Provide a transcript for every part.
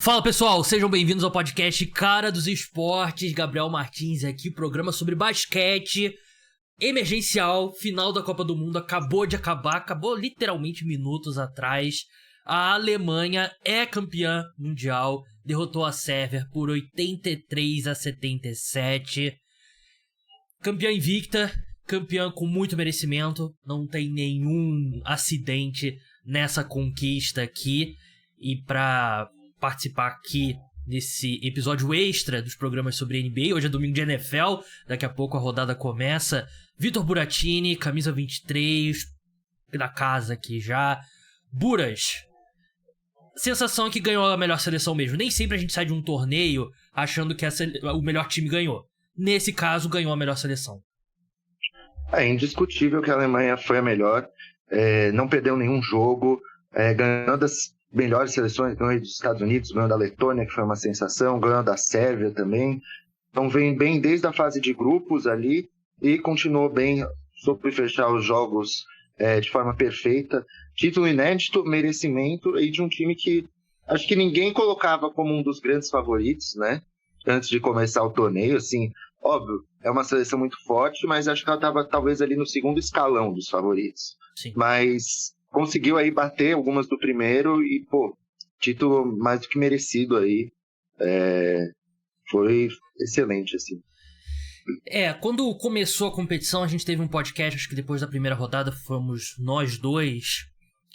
Fala pessoal, sejam bem-vindos ao podcast Cara dos Esportes. Gabriel Martins aqui, programa sobre basquete emergencial, final da Copa do Mundo, acabou literalmente minutos atrás. A Alemanha é campeã mundial, derrotou a Sérvia por 83-77. Campeã invicta, campeã com muito merecimento, não tem nenhum acidente nessa conquista aqui. E pra participar aqui desse episódio extra dos programas sobre NBA, hoje é domingo de NFL, daqui a pouco a rodada começa. Vitor Buratini, camisa 23, da casa aqui já. Buras, sensação é que ganhou a melhor seleção mesmo. Nem sempre a gente sai de um torneio achando que o melhor time ganhou. Nesse caso, ganhou a melhor seleção. É indiscutível que a Alemanha foi a melhor, não perdeu nenhum jogo, ganhou das melhores seleções, ganhou dos Estados Unidos, ganhou da Letônia, que foi uma sensação, ganhou da Sérvia também. Então vem bem desde a fase de grupos ali e continuou bem, soube fechar os jogos de forma perfeita. Título inédito, merecimento e de um time que acho que ninguém colocava como um dos grandes favoritos, né? Antes de começar o torneio, assim, óbvio, é uma seleção muito forte, mas acho que ela estava talvez ali no segundo escalão dos favoritos. Sim. Mas conseguiu aí bater algumas do primeiro e, título mais do que merecido aí. Foi excelente, assim. Quando começou a competição, a gente teve um podcast, acho que depois da primeira rodada fomos nós dois,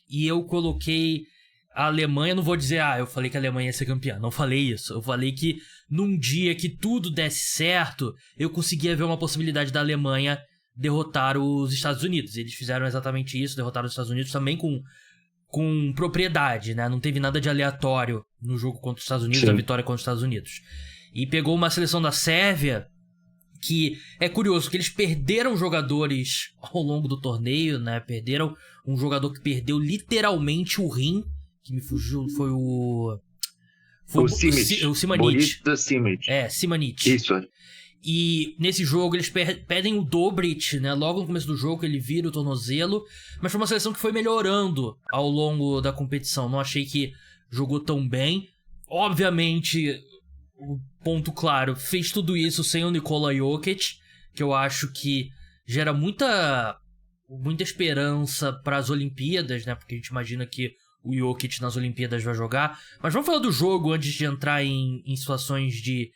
e eu coloquei a Alemanha, não vou dizer, eu falei que a Alemanha ia ser campeã, não falei isso. Eu falei que num dia que tudo desse certo, eu conseguia ver uma possibilidade da Alemanha derrotar os Estados Unidos. Eles fizeram exatamente isso, derrotaram os Estados Unidos também com propriedade, né? Não teve nada de aleatório no jogo contra os Estados Unidos, Sim. a vitória contra os Estados Unidos. E pegou uma seleção da Sérvia, que é curioso, que eles perderam jogadores ao longo do torneio, né? Perderam um jogador que perdeu literalmente o rim, que me fugiu, foi o Simic. O Simanic. Boris Simic. Simanic. Isso. E nesse jogo eles pedem o Dobric, né? Logo no começo do jogo ele vira o tornozelo. Mas foi uma seleção que foi melhorando ao longo da competição. Não achei que jogou tão bem. Obviamente, o ponto claro, fez tudo isso sem o Nikola Jokic, que eu acho que gera muita esperança para as Olimpíadas, né? Porque a gente imagina que o Jokic nas Olimpíadas vai jogar. Mas vamos falar do jogo antes de entrar em situações de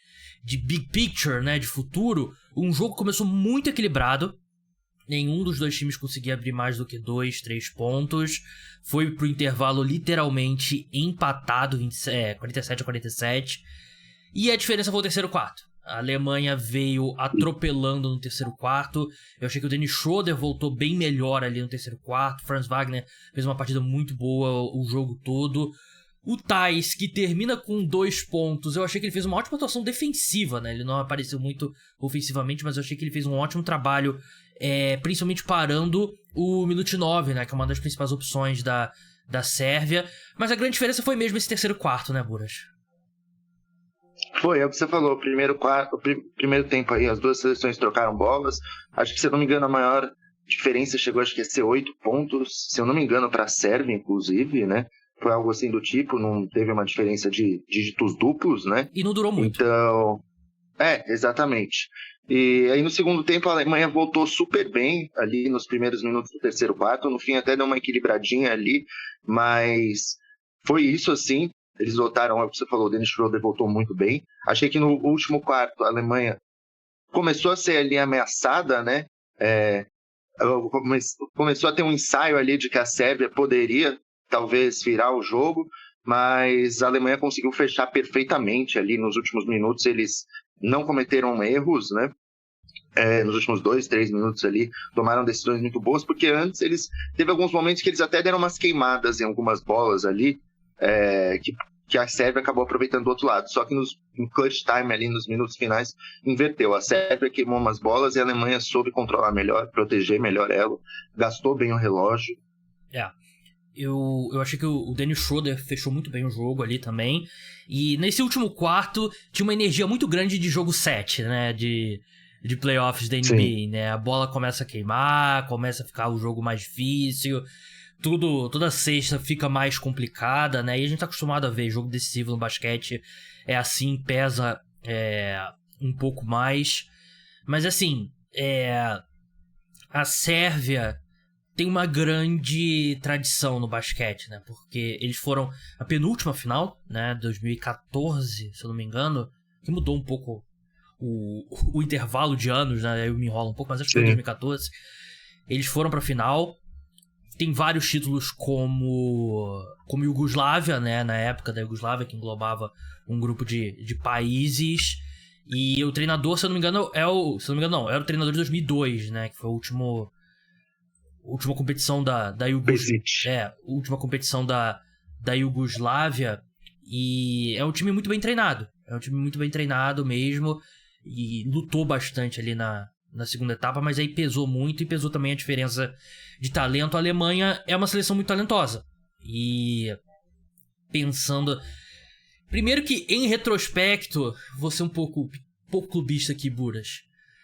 big picture, né, de futuro. Um jogo que começou muito equilibrado. Nenhum dos dois times conseguia abrir mais do que 2, 3 pontos. Foi pro intervalo literalmente empatado, 47-47. E a diferença foi o terceiro quarto. A Alemanha veio atropelando no terceiro quarto. Eu achei que o Dennis Schroeder voltou bem melhor ali no terceiro quarto. Franz Wagner fez uma partida muito boa o jogo todo. O Theis, que termina com 2 pontos, eu achei que ele fez uma ótima atuação defensiva, né? Ele não apareceu muito ofensivamente, mas eu achei que ele fez um ótimo trabalho, principalmente parando o Milutinov, né? Que é uma das principais opções da Sérvia. Mas a grande diferença foi mesmo esse terceiro quarto, né, Buras? Foi, é o que você falou, o primeiro tempo aí, as duas seleções trocaram bolas. Acho que, se eu não me engano, a maior diferença chegou, acho que a ser 8 pontos, se eu não me engano, para a Sérvia, inclusive, né? Foi algo assim do tipo, não teve uma diferença de dígitos duplos, né? E não durou muito. Então, exatamente. E aí no segundo tempo a Alemanha voltou super bem ali nos primeiros minutos do terceiro quarto. No fim até deu uma equilibradinha ali, mas foi isso assim. Eles voltaram, é o que você falou, o Dennis Schroeder voltou muito bem. Achei que no último quarto a Alemanha começou a ser ali ameaçada, né? Começou a ter um ensaio ali de que a Sérvia poderia talvez virar o jogo, mas a Alemanha conseguiu fechar perfeitamente ali nos últimos minutos. Eles não cometeram erros, né? Nos últimos 2, 3 minutos ali, tomaram decisões muito boas, porque antes teve alguns momentos que eles até deram umas queimadas em algumas bolas ali, que a Sérvia acabou aproveitando do outro lado. Só que no clutch time ali, nos minutos finais, inverteu. A Sérvia queimou umas bolas e a Alemanha soube controlar melhor, proteger melhor ela, gastou bem o relógio. Eu achei que o Dennis Schroeder fechou muito bem o jogo ali também. E nesse último quarto tinha uma energia muito grande de jogo 7, né? De playoffs da NBA, né? A bola começa a queimar, começa a ficar o jogo mais difícil. toda sexta fica mais complicada, né? E a gente tá acostumado a ver jogo decisivo no basquete. É assim, pesa um pouco mais. Mas assim, a Sérvia tem uma grande tradição no basquete, né? Porque eles foram a penúltima final, né? 2014, se eu não me engano, que mudou um pouco o intervalo de anos, né? Eu me enrolo um pouco, mas acho que foi 2014. Eles foram pra final. Tem vários títulos como Iugoslávia, né? Na época da Iugoslávia, que englobava um grupo de países. E o treinador, se eu não me engano, era o treinador de 2002, né? Que foi a última competição da Iugoslávia. Última competição da Iugoslávia. E é um time muito bem treinado. É um time muito bem treinado mesmo. E lutou bastante ali na segunda etapa, mas aí pesou muito, e pesou também a diferença de talento. A Alemanha é uma seleção muito talentosa. E pensando... Primeiro que, em retrospecto, vou ser um pouco clubista aqui, Buras.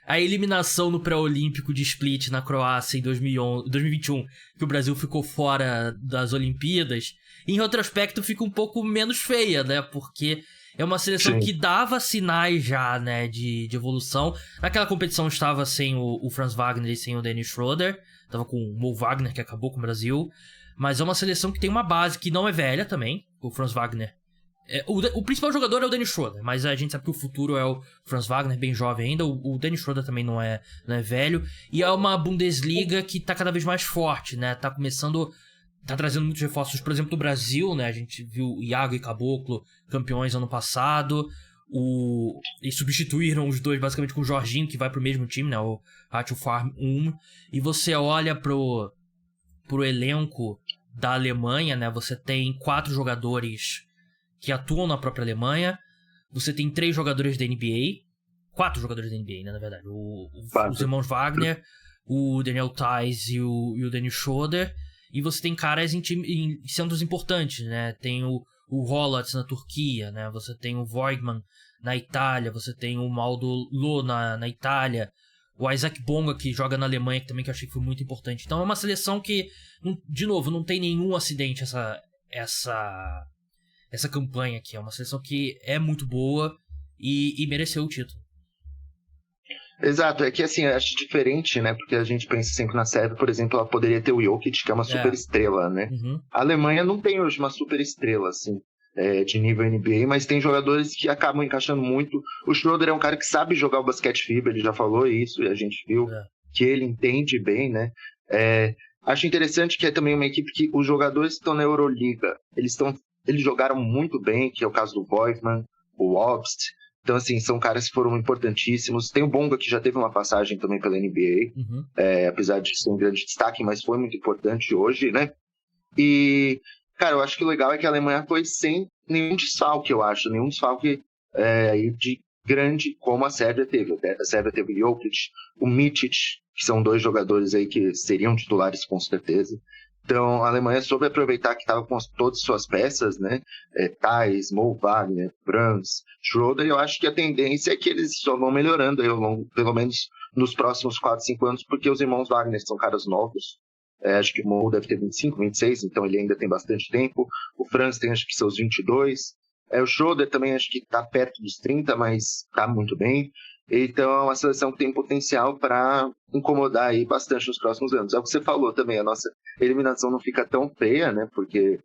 A eliminação no pré-olímpico de Split na Croácia em 2021, que o Brasil ficou fora das Olimpíadas, em retrospecto fica um pouco menos feia, né? Porque é uma seleção que dava sinais já, né, de evolução. Naquela competição estava sem o Franz Wagner e sem o Dennis Schroeder. Estava com o Mo Wagner, que acabou com o Brasil. Mas é uma seleção que tem uma base que não é velha também. O Franz Wagner... O principal jogador é o Dennis Schroeder, mas a gente sabe que o futuro é o Franz Wagner, bem jovem ainda. O Dennis Schroeder também não é velho. E é uma Bundesliga que tá cada vez mais forte, né? Tá trazendo muitos reforços, por exemplo, do Brasil, né? A gente viu Iago e Caboclo campeões ano passado. E substituíram os dois basicamente com o Jorginho, que vai pro mesmo time, né? O Ratio Farm 1. E você olha pro elenco da Alemanha, né? Você tem 4 jogadores que atuam na própria Alemanha. Você tem 3 jogadores da NBA. 4 jogadores da NBA, né, na verdade. Os irmãos Wagner, o Daniel Theis e o Dennis Schroeder. E você tem caras em centros importantes, né? Tem o Rolatz na Turquia, né? Você tem o Voigtman na Itália. Você tem o Maldo Lo na Itália. O Isaac Bonga, que joga na Alemanha, que também que eu achei que foi muito importante. Então é uma seleção que, de novo, não tem nenhum acidente essa campanha aqui. É uma seleção que é muito boa e mereceu o título. Exato, é que assim, eu acho diferente, né? Porque a gente pensa sempre na Sérvia, por exemplo, ela poderia ter o Jokic, que é uma super estrela, né? Uhum. A Alemanha não tem hoje uma super estrela, assim, de nível NBA, mas tem jogadores que acabam encaixando muito. O Schroeder é um cara que sabe jogar o basquete FIBA, ele já falou isso, e a gente viu que ele entende bem, né? Acho interessante que é também uma equipe que os jogadores que estão na Euroliga, eles jogaram muito bem, que é o caso do Voigtman, o Obst. Então, assim, são caras que foram importantíssimos. Tem o Bonga, que já teve uma passagem também pela NBA, apesar de ser um grande destaque, mas foi muito importante hoje, né? E, cara, eu acho que o legal é que a Alemanha foi sem nenhum desfalque, eu acho. Nenhum desfalque de grande como a Sérvia teve. A Sérvia teve o Jokic, o Micic, que são 2 jogadores aí que seriam titulares com certeza. Então, a Alemanha soube aproveitar que estava com todas as suas peças, né? Theis, Mo Wagner, Franz, Schroeder. Eu acho que a tendência é que eles só vão melhorando aí ao longo, pelo menos nos próximos 4, 5 anos, porque os irmãos Wagner são caras novos. Acho que o Mo deve ter 25, 26, então ele ainda tem bastante tempo. O Franz tem acho que seus 22. O Schroeder também acho que está perto dos 30, mas está muito bem. Então é uma seleção que tem potencial para incomodar aí bastante nos próximos anos. É o que você falou também, a nossa eliminação não fica tão feia, né? Porque,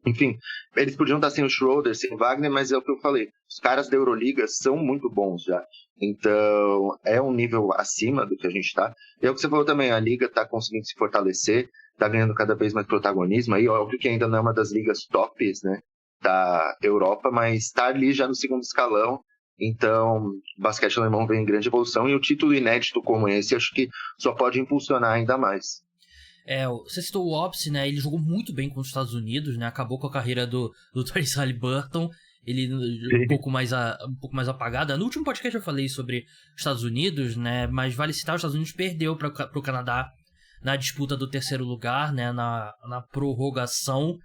enfim, eles podiam estar sem o Schroeder, sem o Wagner, mas é o que eu falei. Os caras da Euroliga são muito bons já. Então é um nível acima do que a gente está. E é o que você falou também, a Liga está conseguindo se fortalecer, está ganhando cada vez mais protagonismo. Aí, óbvio que ainda não é uma das ligas tops, né, da Europa, mas está ali já no segundo escalão. Então, o basquete alemão vem em grande evolução e o título inédito como esse, acho que só pode impulsionar ainda mais. Você citou o Obst, né? Ele jogou muito bem contra os Estados Unidos, né? Acabou com a carreira do Tyrese Haliburton. Ele um pouco mais apagado. No último podcast eu falei sobre os Estados Unidos, né? Mas vale citar, os Estados Unidos perdeu para o Canadá na disputa do 3º lugar, né? Na prorrogação,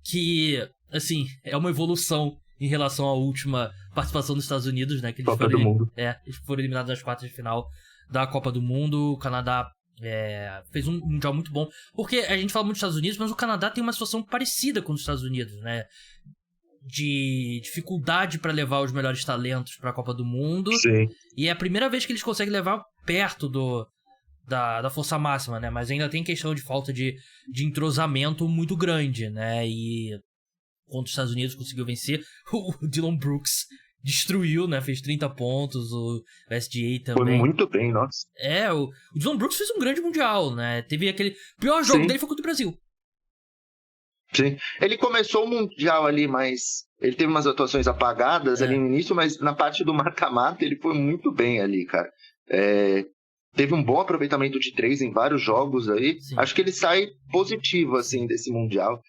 que, assim, é uma evolução em relação à última participação dos Estados Unidos, né? Que eles Copa do Mundo. Eles foram eliminados nas 4 de final da Copa do Mundo. O Canadá Fez um Mundial muito bom. Porque a gente fala muito dos Estados Unidos, mas o Canadá tem uma situação parecida com os Estados Unidos, né? De dificuldade pra levar os melhores talentos pra Copa do Mundo. Sim. E é a primeira vez que eles conseguem levar perto da força máxima, né? Mas ainda tem questão de falta de entrosamento muito grande, né? E contra os Estados Unidos conseguiu vencer. O Dillon Brooks destruiu, né? Fez 30 pontos, o SGA também. Foi muito bem, nossa. O Dillon Brooks fez um grande mundial, né? Teve aquele... O pior jogo dele foi contra o Brasil. Sim. Ele começou o Mundial ali, mas ele teve umas atuações apagadas ali no início, mas na parte do mata-mata ele foi muito bem ali, cara. Teve um bom aproveitamento de 3 em vários jogos aí. Sim. Acho que ele sai positivo, assim, desse Mundial.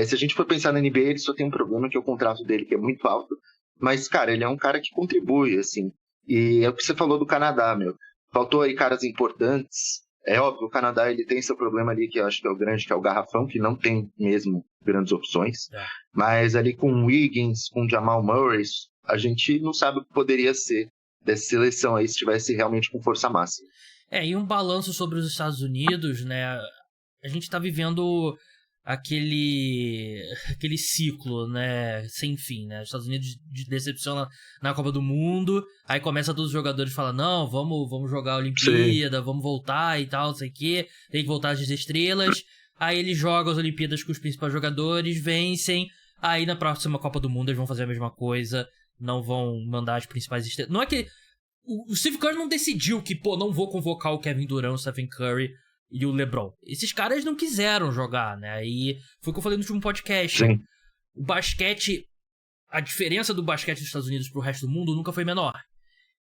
Se a gente for pensar na NBA, ele só tem um problema, que é o contrato dele, que é muito alto. Mas, cara, ele é um cara que contribui, assim. E é o que você falou do Canadá, meu. Faltou aí caras importantes. É óbvio, o Canadá ele tem seu problema ali, que eu acho que é o grande, que é o garrafão, que não tem mesmo grandes opções. Mas ali com o Wiggins, com o Jamal Murray, a gente não sabe o que poderia ser dessa seleção aí, se tivesse realmente com força máxima. E um balanço sobre os Estados Unidos, né? A gente tá vivendo aquele ciclo, né, sem fim, né? Os Estados Unidos decepciona na Copa do Mundo, aí começa todos os jogadores falam, não, vamos jogar a Olimpíada, vamos voltar e tal, não sei o quê, tem que voltar às estrelas, aí eles jogam as Olimpíadas com os principais jogadores, vencem, aí na próxima Copa do Mundo eles vão fazer a mesma coisa, não vão mandar as principais estrelas. Não é que o Steve Kerr não decidiu que, não vou convocar o Kevin Durant, o Stephen Curry e o LeBron. Esses caras não quiseram jogar, né? E foi o que eu falei no último podcast. Sim. O basquete, a diferença do basquete dos Estados Unidos pro resto do mundo nunca foi menor.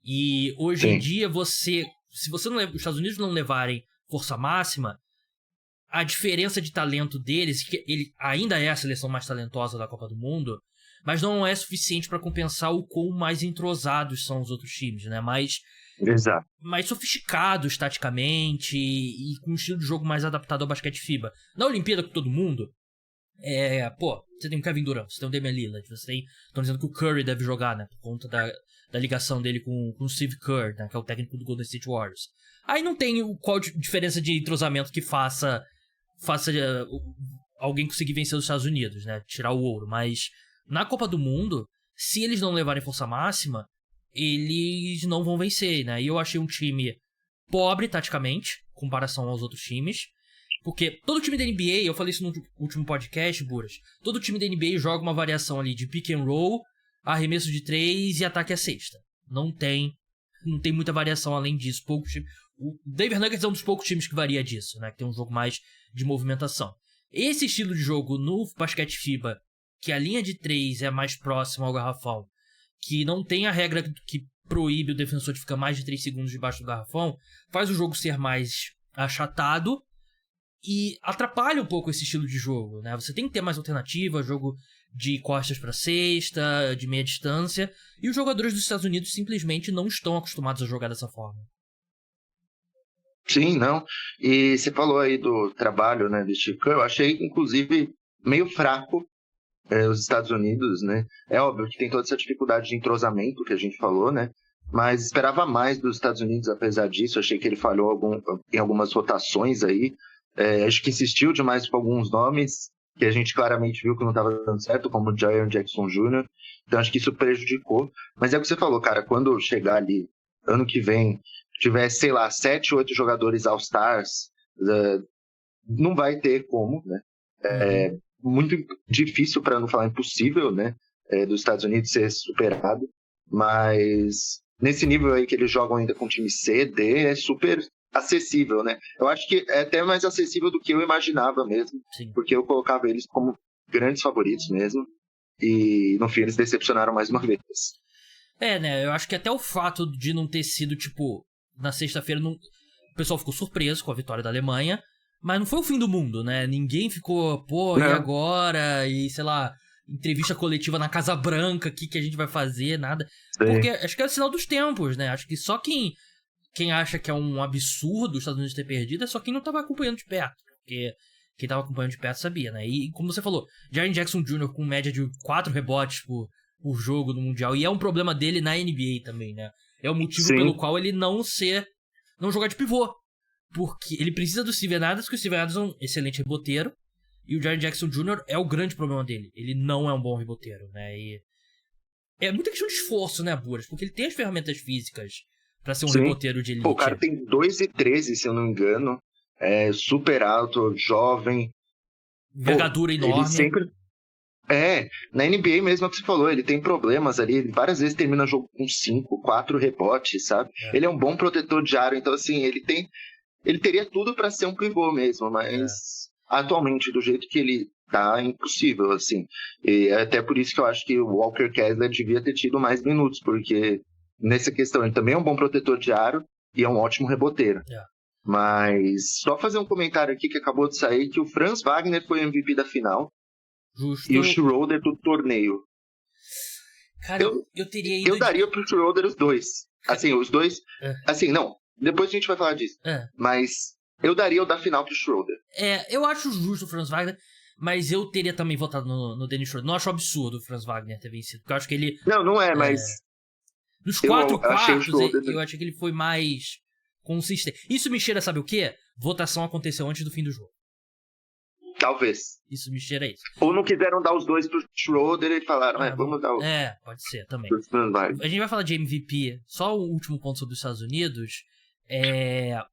E hoje em dia, se os Estados Unidos não levarem força máxima, a diferença de talento deles, que ele ainda é a seleção mais talentosa da Copa do Mundo, mas não é suficiente para compensar o quão mais entrosados são os outros times, né? Exato. Mais sofisticados taticamente e com um estilo de jogo mais adaptado ao basquete FIBA. Na Olimpíada com todo mundo, você tem o Kevin Durant, você tem o Damian Lillard, estão dizendo que o Curry deve jogar, né, por conta da ligação dele com o Steve Kerr, né, que é o técnico do Golden State Warriors. Aí não tem qual diferença de entrosamento que faça alguém conseguir vencer os Estados Unidos, né, tirar o ouro, mas na Copa do Mundo, se eles não levarem força máxima, eles não vão vencer, né? E eu achei um time pobre, taticamente, em comparação aos outros times. Porque todo time da NBA, eu falei isso no último podcast, Buras, todo time da NBA joga uma variação ali de pick and roll, arremesso de 3 e ataque à cesta. Não tem muita variação além disso. O Denver Nuggets é um dos poucos times que varia disso, né? Que tem um jogo mais de movimentação. Esse estilo de jogo no basquete FIBA, que a linha de 3 é mais próxima ao garrafão, que não tem a regra que proíbe o defensor de ficar mais de 3 segundos debaixo do garrafão, faz o jogo ser mais achatado e atrapalha um pouco esse estilo de jogo, né? Você tem que ter mais alternativa, jogo de costas para cesta, de meia distância, e os jogadores dos Estados Unidos simplesmente não estão acostumados a jogar dessa forma. Sim, não. E você falou aí do trabalho, né, de Steve Kerr, eu achei, inclusive, meio fraco os Estados Unidos, né? É óbvio que tem toda essa dificuldade de entrosamento que a gente falou, né? Mas esperava mais dos Estados Unidos, apesar disso. Achei que ele falhou em algumas rotações aí. Acho que insistiu demais com alguns nomes que a gente claramente viu que não estava dando certo, como o Jaren Jackson Jr. Então acho que isso prejudicou. Mas é o que você falou, cara, quando chegar ali, ano que vem, tiver, sei lá, 7, 8 jogadores All-Stars, não vai ter como, né? Muito difícil, para não falar impossível, né, dos Estados Unidos ser superado, mas nesse nível aí que eles jogam ainda com time C, D, é super acessível, né? Eu acho que é até mais acessível do que eu imaginava mesmo. Sim. Porque eu colocava eles como grandes favoritos mesmo, e no fim eles decepcionaram mais uma vez. Né, eu acho que até o fato de não ter sido, na sexta-feira, o pessoal ficou surpreso com a vitória da Alemanha, mas não foi o fim do mundo, né? Ninguém ficou, e agora? E, sei lá, entrevista coletiva na Casa Branca, o que a gente vai fazer? Nada. Sim. Porque acho que é o sinal dos tempos, né? Acho que só quem acha que é um absurdo os Estados Unidos ter perdido é só quem não tava acompanhando de perto. Porque quem tava acompanhando de perto sabia, né? E como você falou, Jaren Jackson Jr. com média de 4 rebotes por jogo no Mundial. E é um problema dele na NBA também, né? É o motivo pelo qual ele não jogar de pivô. porque ele precisa do Steven Adams, porque o Steven Adams é um excelente reboteiro, e o Jaren Jackson Jr. é o grande problema dele. Ele não é um bom reboteiro, né? E é muita questão de esforço, né, Buras? Porque ele tem as ferramentas físicas pra ser um reboteiro de elite. Pô, o cara tem 2,13, se eu não me engano. É super alto, jovem. Envergadura enorme. Ele sempre... na NBA mesmo é o que você falou, ele tem problemas ali, ele várias vezes termina o jogo com 5, 4 rebotes, sabe? Ele é um bom protetor de aro, então assim, ele teria tudo pra ser um pivô mesmo, mas atualmente, do jeito que ele tá, é impossível, assim. E é até por isso que eu acho que o Walker Kessler devia ter tido mais minutos, porque nessa questão ele também é um bom protetor de aro e é um ótimo reboteiro. Mas só fazer um comentário aqui que acabou de sair, que o Franz Wagner foi MVP da final. Justo. E o Schroeder do torneio. Cara, eu teria ido... Eu daria pro Schroeder os dois. Assim, os dois... Assim, não. Depois a gente vai falar disso. Mas eu daria o da final pro Schroeder. Eu acho justo o Franz Wagner, mas eu teria também votado no Dennis Schroeder. Não acho absurdo o Franz Wagner ter vencido, porque eu acho que ele... Não é, mas... Nos 4 quartos, eu achei que ele foi mais consistente. Isso me cheira, sabe o quê? Votação aconteceu antes do fim do jogo. Talvez. Isso me cheira isso. Ou não quiseram dar os dois pro Schroeder e falaram, vamos dar o... Pode ser também. A gente vai falar de MVP. Só o último ponto sobre os Estados Unidos.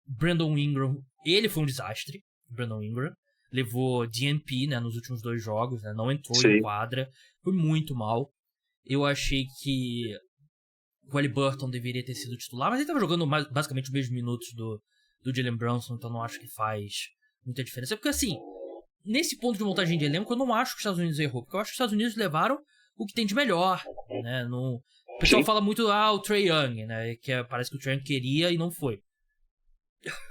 Brandon Ingram, ele foi um desastre. Brandon Ingram levou DNP, né, nos últimos 2 jogos, né, não entrou em quadra. Foi muito mal. Eu achei que o Haliburton deveria ter sido titular, mas ele tava jogando basicamente os mesmos minutos do Jalen Brunson, então não acho que faz muita diferença. Porque assim, nesse ponto de montagem de elenco, eu não acho que os Estados Unidos errou, porque eu acho que os Estados Unidos levaram o que tem de melhor, né? O pessoal fala muito, o Trae Young, né? Que parece que o Trae Young queria e não foi.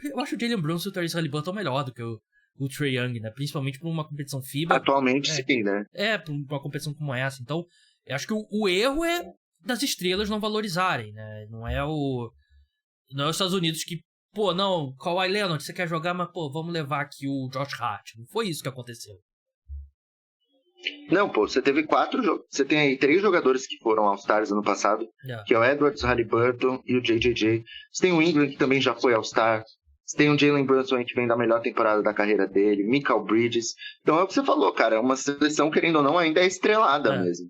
Eu acho o Jalen Brunson e o Tyrese Haliburton melhor do que o Trae Young, né? Principalmente pra uma competição FIBA. Atualmente sim, né? Pra uma competição como essa. Então, eu acho que o erro é das estrelas não valorizarem, né? Não é os Estados Unidos que, não, Kawhi Leonard, você quer jogar, mas, vamos levar aqui o Josh Hart. Não foi isso que aconteceu. Não, você teve 4 jogos. Você tem aí 3 jogadores que foram All-Stars ano passado, que é o Edwards, o Haliburton e o JJJ. Você tem o Ingram, que também já foi All-Star. Você tem o Jalen Brunson, que vem da melhor temporada da carreira dele. Mikal Bridges. Então é o que você falou, cara. É uma seleção, querendo ou não, ainda é estrelada mesmo.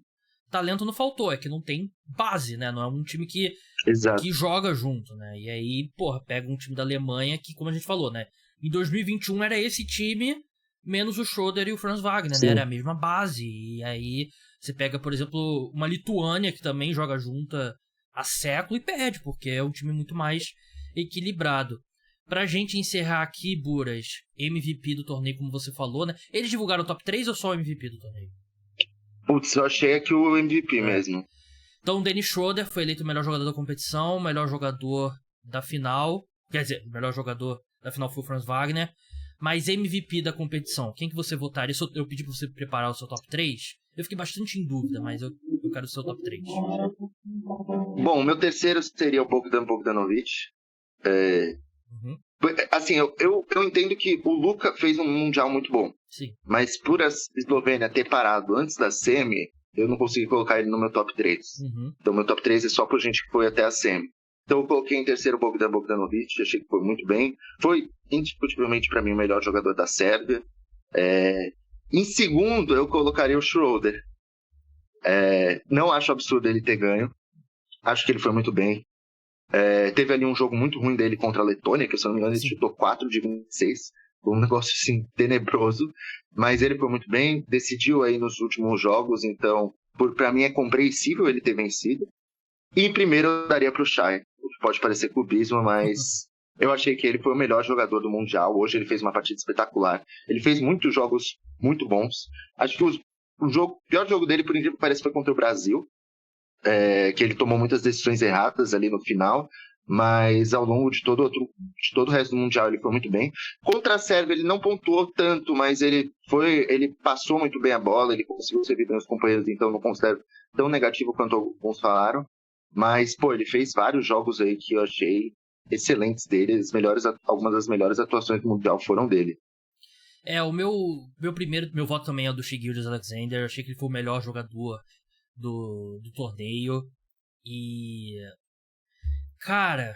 Talento não faltou, é que não tem base, né? Não é um time que joga junto, né? E aí, pega um time da Alemanha que, como a gente falou, né? Em 2021 era esse time, menos o Schroeder e o Franz Wagner, né? Era a mesma base. E aí você pega, por exemplo, uma Lituânia que também joga junto há século e perde, porque é um time muito mais equilibrado. Pra gente encerrar aqui, Buras, MVP do torneio, como você falou, né? Eles divulgaram o top 3 ou só o MVP do torneio? Putz, eu achei aqui o MVP mesmo. Então, o Dennis Schroeder foi eleito o melhor jogador da competição, o melhor jogador da final. Quer dizer, o melhor jogador da final foi o Franz Wagner. Mas MVP da competição, quem que você votaria? Eu pedi pra você preparar o seu top 3. Eu fiquei bastante em dúvida, mas eu quero o seu top 3. Bom, o meu terceiro seria o Bogdanovic. Assim, eu entendo que o Luka fez um Mundial muito bom. Sim. Mas por a Eslovênia ter parado antes da semi, eu não consegui colocar ele no meu top 3. Então meu top 3 é só por gente que foi até a semi. Então eu coloquei em terceiro o Bogdanovic, achei que foi muito bem. Foi indiscutivelmente para mim o melhor jogador da Sérvia. Em segundo eu colocaria o Schroeder. Não acho absurdo ele ter ganho. Acho que ele foi muito bem. Teve ali um jogo muito ruim dele contra a Letônia, que se eu não me engano ele chutou 4 de 26. Foi um negócio assim tenebroso. Mas ele foi muito bem, decidiu aí nos últimos jogos, então pra mim é compreensível ele ter vencido. E em primeiro eu daria pro Shai, o que pode parecer clubismo, mas eu achei que ele foi o melhor jogador do Mundial. Hoje ele fez uma partida espetacular. Ele fez muitos jogos muito bons. Acho que o pior jogo dele, por incrível que pareça, foi contra o Brasil. Que ele tomou muitas decisões erradas ali no final, mas ao longo de todo o resto do Mundial ele foi muito bem. Contra a Sérvia ele não pontuou tanto, mas ele passou muito bem a bola, ele conseguiu servir bem os companheiros, então não considero tão negativo quanto alguns falaram. Mas, ele fez vários jogos aí que eu achei excelentes dele, algumas das melhores atuações do Mundial foram dele. O meu voto também é do Shai Gilgeous-Alexander. Eu achei que ele foi o melhor jogador do torneio. E cara,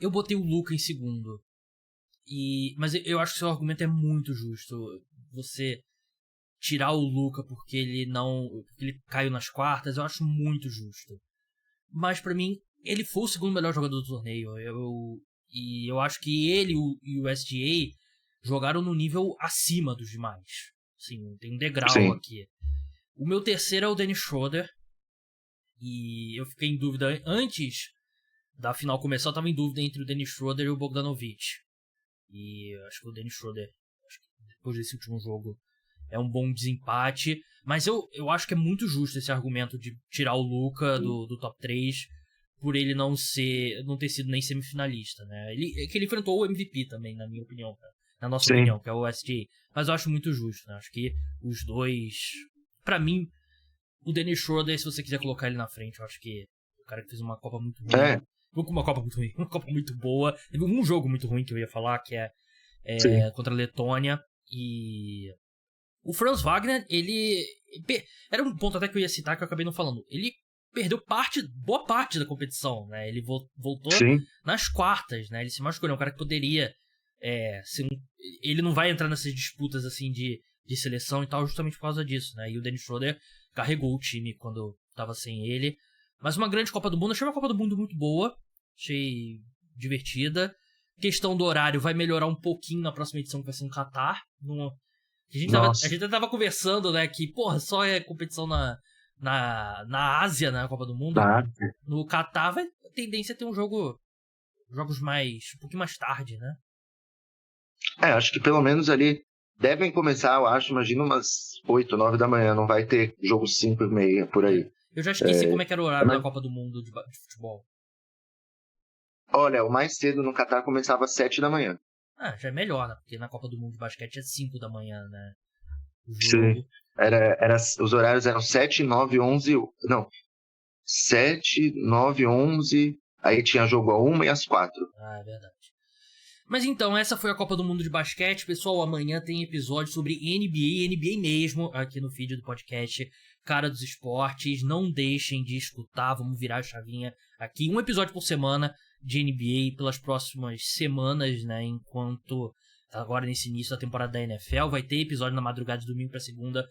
Eu botei o Luka em segundo. Mas eu acho que seu argumento é muito justo. Você tirar o Luka porque ele caiu nas quartas, eu acho muito justo. Mas pra mim, ele foi o segundo melhor jogador do torneio. E eu acho que ele e o SGA jogaram no nível acima dos demais. Sim, tem um degrau aqui. O meu terceiro é o Dennis Schroeder. E eu fiquei em dúvida antes da final começar, eu tava em dúvida entre o Dennis Schroeder e o Bogdanovic. E eu acho que o Dennis Schroeder, depois desse último jogo, é um bom desempate. Mas eu acho que é muito justo esse argumento de tirar o Luka do top 3 por ele não ter sido nem semifinalista, né? Ele enfrentou o MVP também, na minha opinião, né? Na nossa opinião, que é o SGA. Mas eu acho muito justo, né? Acho que os dois... Pra mim, o Dennis Schroeder, se você quiser colocar ele na frente, eu acho que o cara que fez uma Copa muito ruim. Uma Copa muito ruim, uma Copa muito boa. Teve um jogo muito ruim que eu ia falar, que é contra a Letônia. E o Franz Wagner, ele... Era um ponto até que eu ia citar que eu acabei não falando. Ele perdeu boa parte da competição, né? Ele voltou nas quartas, né? Ele se machucou, ele é um cara que poderia ele não vai entrar nessas disputas assim de seleção e tal justamente por causa disso, né? E o Dennis Schroeder carregou o time quando tava sem ele. Mas uma grande Copa do Mundo. Achei uma Copa do Mundo muito boa. Achei divertida. Questão do horário vai melhorar um pouquinho na próxima edição, que vai ser no Catar. A gente tava conversando, né, que, porra, só é competição na Ásia, na Copa do Mundo. No Catar a tendência é ter jogos um pouquinho mais tarde, né? Acho que pelo menos ali devem começar, eu acho, imagina umas 8, 9 da manhã, não vai ter jogo 5h30 por aí. Eu já esqueci como é que era o horário da Copa do Mundo de futebol. Olha, o mais cedo no Catar começava às 7 da manhã. Já é melhor, né? Porque na Copa do Mundo de basquete é 5 da manhã, né? Sim. Os horários eram 7, 9, 11... Não. 7, 9, 11... Aí tinha jogo a 1 e às 4. É verdade. Mas então, essa foi a Copa do Mundo de basquete. Pessoal, amanhã tem episódio sobre NBA mesmo, aqui no feed do podcast Cara dos Esportes. Não deixem de escutar, vamos virar a chavinha aqui. Um episódio por semana de NBA pelas próximas semanas, né? Enquanto agora nesse início da temporada da NFL, vai ter episódio na madrugada de domingo para segunda,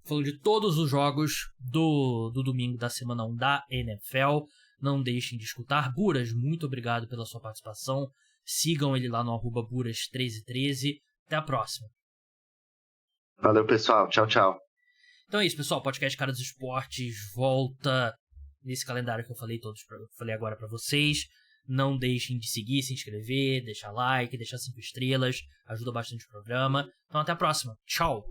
falando de todos os jogos do domingo da semana 1 da NFL. Não deixem de escutar. Buras, muito obrigado pela sua participação. Sigam ele lá no @buras1313. Até a próxima. Valeu, pessoal. Tchau, tchau. Então é isso, pessoal. Podcast Cara dos Esportes volta nesse calendário que eu falei agora pra vocês. Não deixem de seguir, se inscrever, deixar like, deixar 5 estrelas. Ajuda bastante o programa. Então até a próxima. Tchau.